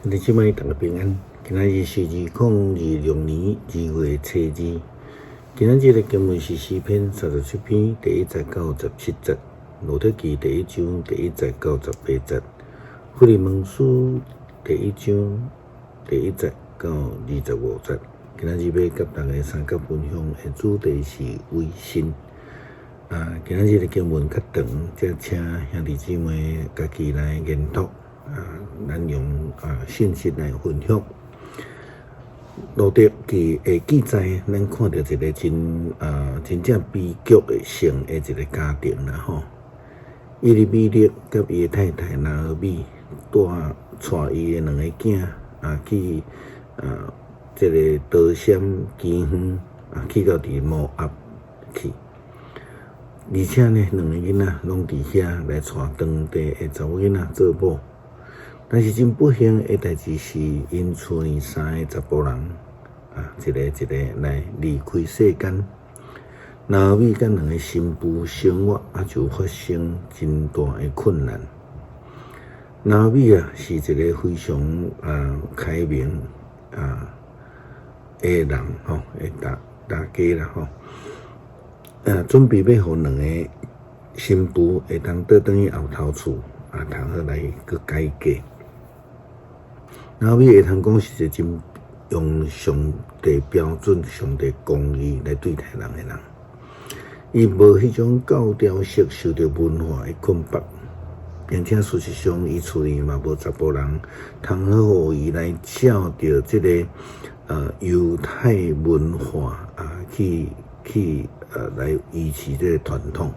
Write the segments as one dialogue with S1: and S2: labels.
S1: 你即摆大家平安。今仔日是2026年2月初2。今仔日的经文是诗篇37篇第1节到17节，路得记第1章第1节到18节，弗利门书第1章第1节到25节。今仔日要甲大家三角分享的主题是微信。今仔日的经文较长，则请兄弟姊妹家己来研读。咱用信息来分享。路得记的记载，咱看到一个真正悲剧的性的一个家庭啦吼。伊利米勒甲伊的太太拿俄米带伊的两个囝去这个刀山岐园去到伫摩押去，而且呢，两个囡仔拢伫遐来带当地的查某囡仔做某。但是真不幸的代志是，因厝里3个查甫人一个来离开世间。拿俄米甲两个新妇生活就发生真大的困难。拿俄米是一个非常开明的人吼，大家啦吼，准备要互两个新妇会当倒转去后头厝通好来去改嫁。拿俄米会通讲是一个真用上帝标准、上帝公义来对待人的人。伊无迄种教条式受到文化的捆绑，并且事实上，伊厝里嘛无查甫人通好互伊来照着这个犹太文化去来维持这个传统。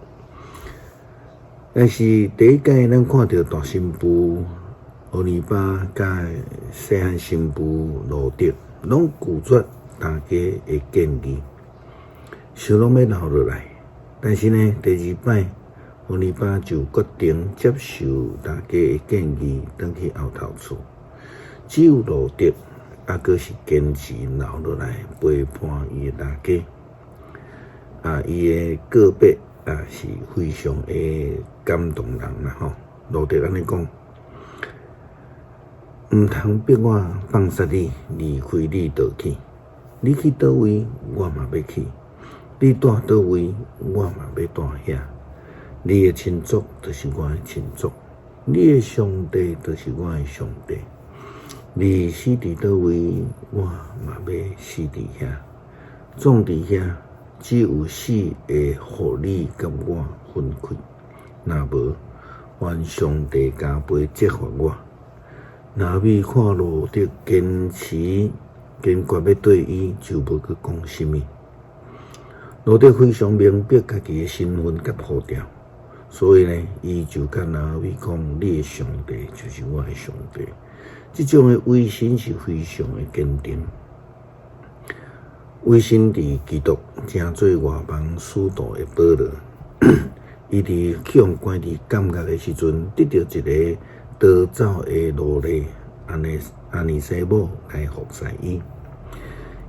S1: 但是第一届咱看到大新妇欧尼巴甲细汉新妇路得，拢拒绝大家的建议，想拢要留落来。但是呢，第2摆欧尼巴就决定接受大家的建议，转去后头厝。只有路得阁是坚持留落来，陪伴伊的大家。伊的告别是非常的感动人啦吼。路得安尼讲。毋通逼我放杀你，离开你倒去。你去倒位，我嘛要去；你住倒位，我嘛要住遐。你的亲族就是我的亲族，你的上帝就是我的上帝。你死伫倒位，我嘛要死伫遐。葬伫遐，只有死会互你甲我分开。若无，愿上帝加倍责罚我。拿俄米看路得坚决要对伊，就无去讲什么。路得非常明白家己的身份甲步调，所以呢，伊就甲拿俄米讲：“你的上帝就是我的上帝。”这种的威信是非常的坚定。威信伫基督正做外邦使徒的保罗，伊伫向关伫监狱的时阵，得到一个逃走的奴隶阿尼西姆来服侍伊。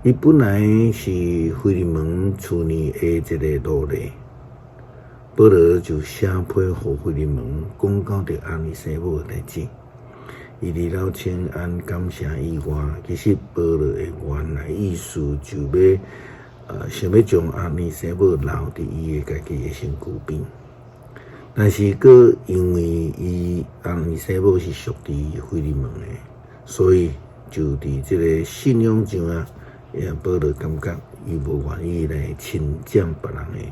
S1: 伊本来是腓利门厝里的一个奴隶，保罗就写批互腓利门，讲到着阿尼西姆的代志。伊离了请安感谢以外，其实保罗的原来意思就要想要将阿尼西姆留伫伊的家己的身躯边。但是，因为阿尼西姆是属于腓利门的，所以就伫这个信仰上保罗感觉伊无愿意来侵占别人的，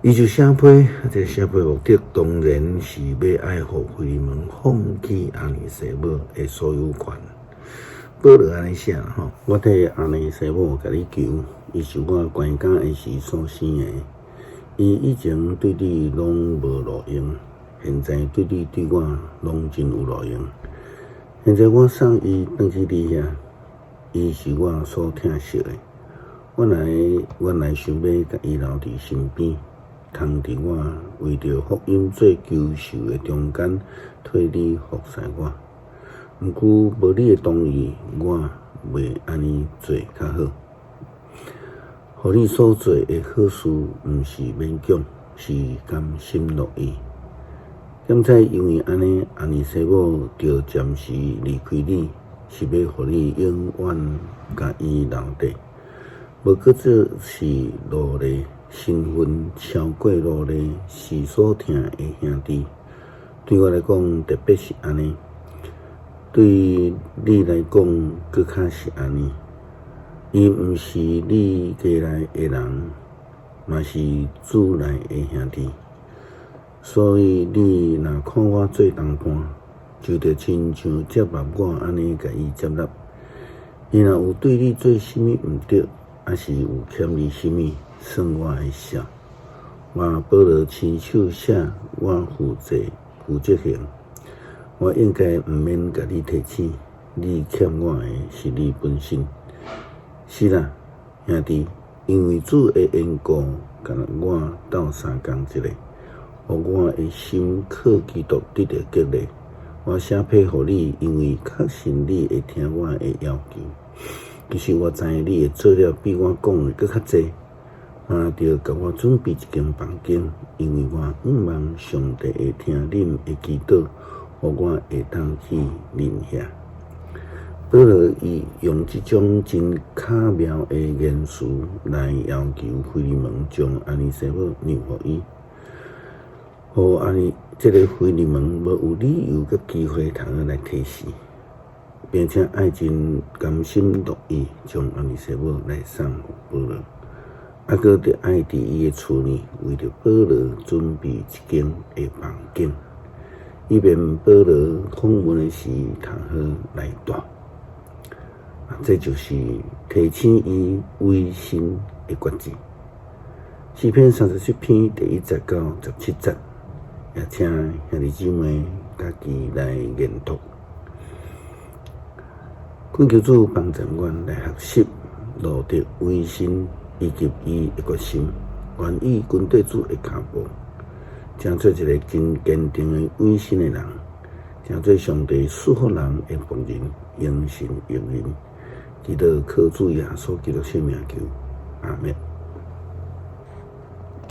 S1: 伊就写批，这写批目的当然是要爱护腓利门放弃阿尼西姆的所有权。保罗安尼写吼，我替阿尼西姆甲你求，伊是我关家的时所生的。伊以前对你拢无路用，现在对你对我拢真有路用。现在我送伊转去你遐，伊是我所疼惜的。我来想要甲伊留伫身边，通伫我为着福音做求受的中间，替你服侍我。毋过无你的同意，我袂安尼做较好。互你所做的好事，毋是勉强，是甘心乐意。检采因为安尼，安尼生母就暂时离开你，是要互你永远甲伊留地。无过这是罗勒，身份超过罗勒，是所疼的兄弟。对我来讲，特别是安尼；对你来讲，搁较是安尼。伊毋是你家内的人，嘛是主内的兄弟。所以你若看我做同伴，就着亲像接纳我安尼甲伊接纳。伊若有对你做啥物毋对，还是有欠你啥物，算我会晓。我保罗亲手写，我负责行。我应该毋免甲你提醒，你欠我的是你本身。是啦，兄弟，因为主的缘故，甲我斗相共一个。互我的心靠基督得到激励，我写批互你，因为确信你会听我的要求。其实我知影你会做了比我讲的搁较济，嘛着甲我准备一间房间，因为我仰望上帝会听恁的祈祷，互我会当去认遐。保罗伊用这种真巧妙的言辞来要求腓利门将安尼西母让互伊。互安尼，这个腓利门无有理由甲机会通来提示，并且爱真甘心乐意将安尼西母来送互保罗，啊，搁着爱伫伊的厝呢，为着保罗准备一间的房间，以便保罗访问的时通好来住。这就是提醒伊委身的决志。诗篇37篇第1节到17节。也请兄弟姊妹家己来研读，恳求主帮助阮来学习路德委身以及伊的决心，愿意跟对主的脚步，成做一个真坚定的委身的人，成做上帝赐福人的仆人，用心用人，祈祷靠主耶稣基督圣名求，阿们。